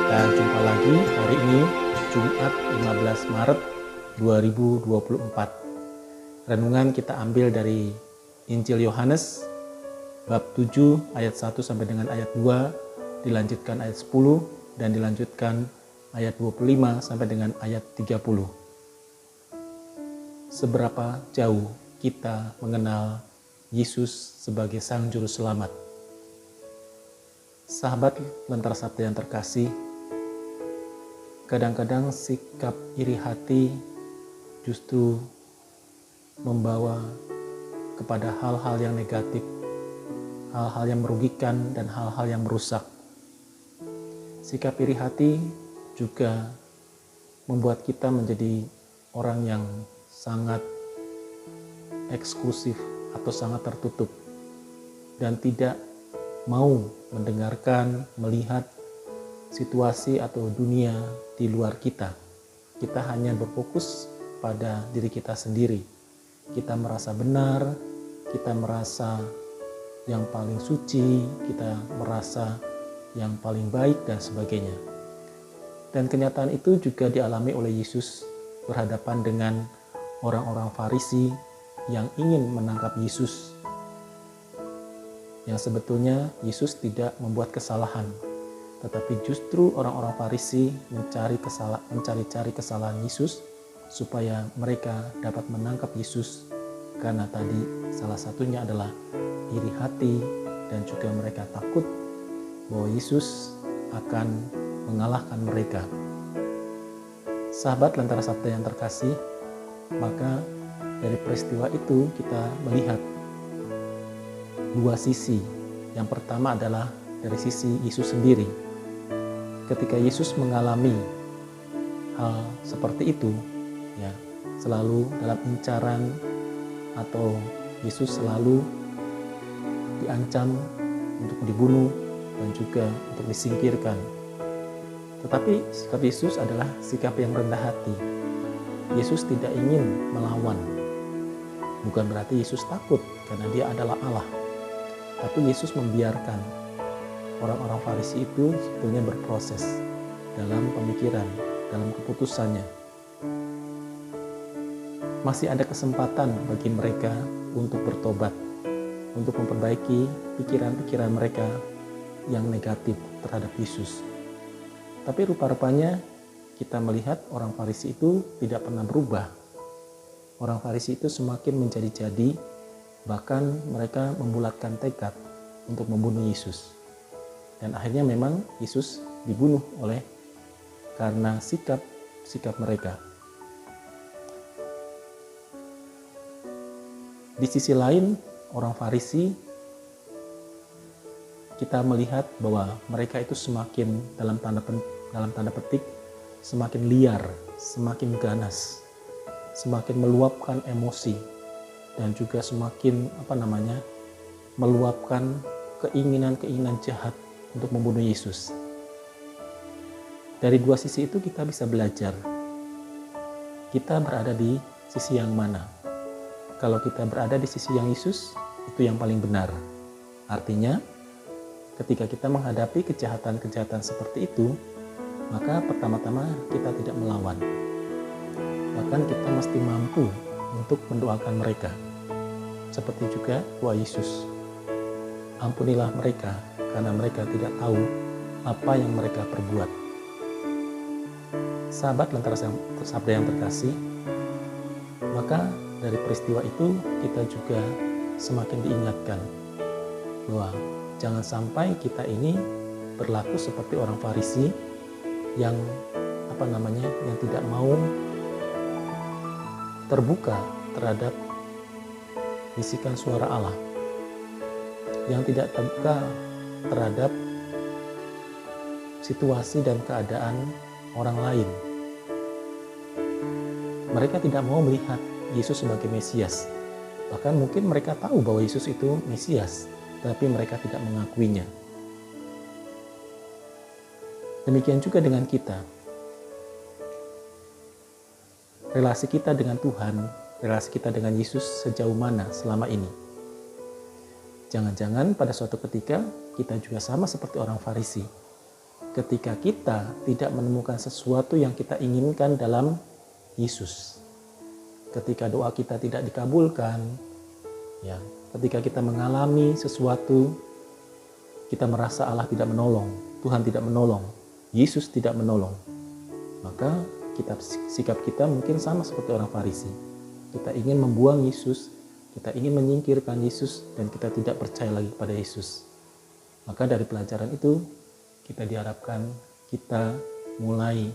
Kita jumpa lagi hari ini Jumat 15 Maret 2024. Renungan kita ambil dari Injil Yohanes bab 7 ayat 1 sampai dengan ayat 2, dilanjutkan ayat 10 dan dilanjutkan ayat 25 sampai dengan ayat 30. Seberapa jauh kita mengenal Yesus sebagai Sang Juru Selamat? Sahabat Lentera Sabda yang terkasih, kadang-kadang sikap iri hati justru membawa kepada hal-hal yang negatif, hal-hal yang merugikan dan hal-hal yang merusak. Sikap iri hati juga membuat kita menjadi orang yang sangat eksklusif atau sangat tertutup dan tidak mau mendengarkan, melihat situasi atau dunia di luar kita. Kita hanya berfokus pada diri kita sendiri. Kita merasa benar, kita merasa yang paling suci, kita merasa yang paling baik dan sebagainya. Dan kenyataan itu juga dialami oleh Yesus berhadapan dengan orang-orang Farisi yang ingin menangkap Yesus. Yang sebetulnya Yesus tidak membuat kesalahan, tetapi justru orang-orang Farisi mencari-cari kesalahan Yesus supaya mereka dapat menangkap Yesus, karena tadi salah satunya adalah iri hati dan juga mereka takut bahwa Yesus akan mengalahkan mereka. Sahabat Lentera Sabda yang terkasih, maka dari peristiwa itu kita melihat dua sisi. Yang pertama adalah dari sisi Yesus sendiri. Ketika Yesus mengalami hal seperti itu, ya, selalu dalam incaran atau Yesus selalu diancam untuk dibunuh dan juga untuk disingkirkan. Tetapi sikap Yesus adalah sikap yang rendah hati. Yesus tidak ingin melawan. Bukan berarti Yesus takut karena dia adalah Allah. Tapi Yesus membiarkan orang-orang Farisi itu sebetulnya berproses dalam pemikiran, dalam keputusannya. Masih ada kesempatan bagi mereka untuk bertobat, untuk memperbaiki pikiran-pikiran mereka yang negatif terhadap Yesus. Tapi rupa-rupanya kita melihat orang Farisi itu tidak pernah berubah. Orang Farisi itu semakin menjadi-jadi, bahkan mereka membulatkan tekad untuk membunuh Yesus. Dan akhirnya memang Yesus dibunuh karena sikap mereka. Di sisi lain, orang Farisi, kita melihat bahwa mereka itu semakin dalam tanda petik semakin liar, semakin ganas, semakin meluapkan emosi, dan juga semakin meluapkan keinginan-keinginan jahat untuk membunuh Yesus. Dari dua sisi itu kita bisa belajar. Kita berada di sisi yang mana? Kalau kita berada di sisi yang Yesus, itu yang paling benar. Artinya, ketika kita menghadapi kejahatan-kejahatan seperti itu, maka pertama-tama kita tidak melawan. Bahkan kita mesti mampu untuk mendoakan mereka. Seperti juga doa Yesus, ampunilah mereka karena mereka tidak tahu apa yang mereka perbuat. Sahabat Lentera Sabda yang terkasih, maka dari peristiwa itu kita juga semakin diingatkan bahwa jangan sampai kita ini berlaku seperti orang Farisi yang yang tidak mau terbuka terhadap bisikan suara Allah, yang tidak terbuka terhadap situasi dan keadaan orang lain. Mereka tidak mau melihat Yesus sebagai Mesias. Bahkan mungkin mereka tahu bahwa Yesus itu Mesias, tapi mereka tidak mengakuinya. Demikian juga dengan kita. Relasi kita dengan Tuhan, relasi kita dengan Yesus sejauh mana selama ini? Jangan-jangan pada suatu ketika kita juga sama seperti orang Farisi. ketika kita tidak menemukan sesuatu yang kita inginkan dalam Yesus. Ketika doa kita tidak dikabulkan, ya, ketika kita mengalami sesuatu, kita merasa Allah tidak menolong, Tuhan tidak menolong, Yesus tidak menolong, maka sikap kita mungkin sama seperti orang Farisi. Kita ingin membuang Yesus, kita ingin menyingkirkan Yesus, dan kita tidak percaya lagi pada Yesus. Maka dari pelajaran itu, kita diharapkan kita mulai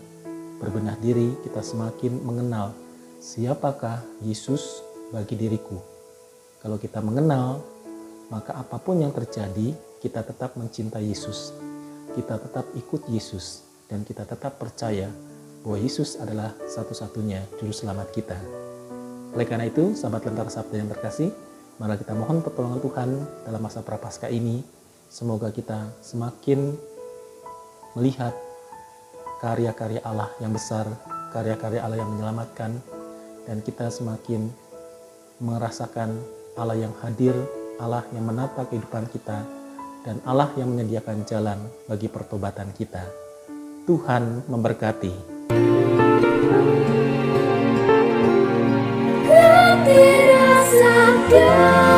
berbenah diri, kita semakin mengenal siapakah Yesus bagi diriku. Kalau kita mengenal, maka apapun yang terjadi, kita tetap mencintai Yesus. Kita tetap ikut Yesus, dan kita tetap percaya bahwa Yesus adalah satu-satunya juru selamat kita. Oleh karena itu, sahabat Lentera Sabda yang terkasih, mari kita mohon pertolongan Tuhan dalam masa Prapaskah ini. Semoga kita semakin melihat karya-karya Allah yang besar, karya-karya Allah yang menyelamatkan, dan kita semakin merasakan Allah yang hadir, Allah yang menata kehidupan kita, dan Allah yang menyediakan jalan bagi pertobatan kita. Tuhan memberkati. Lentera Sabda.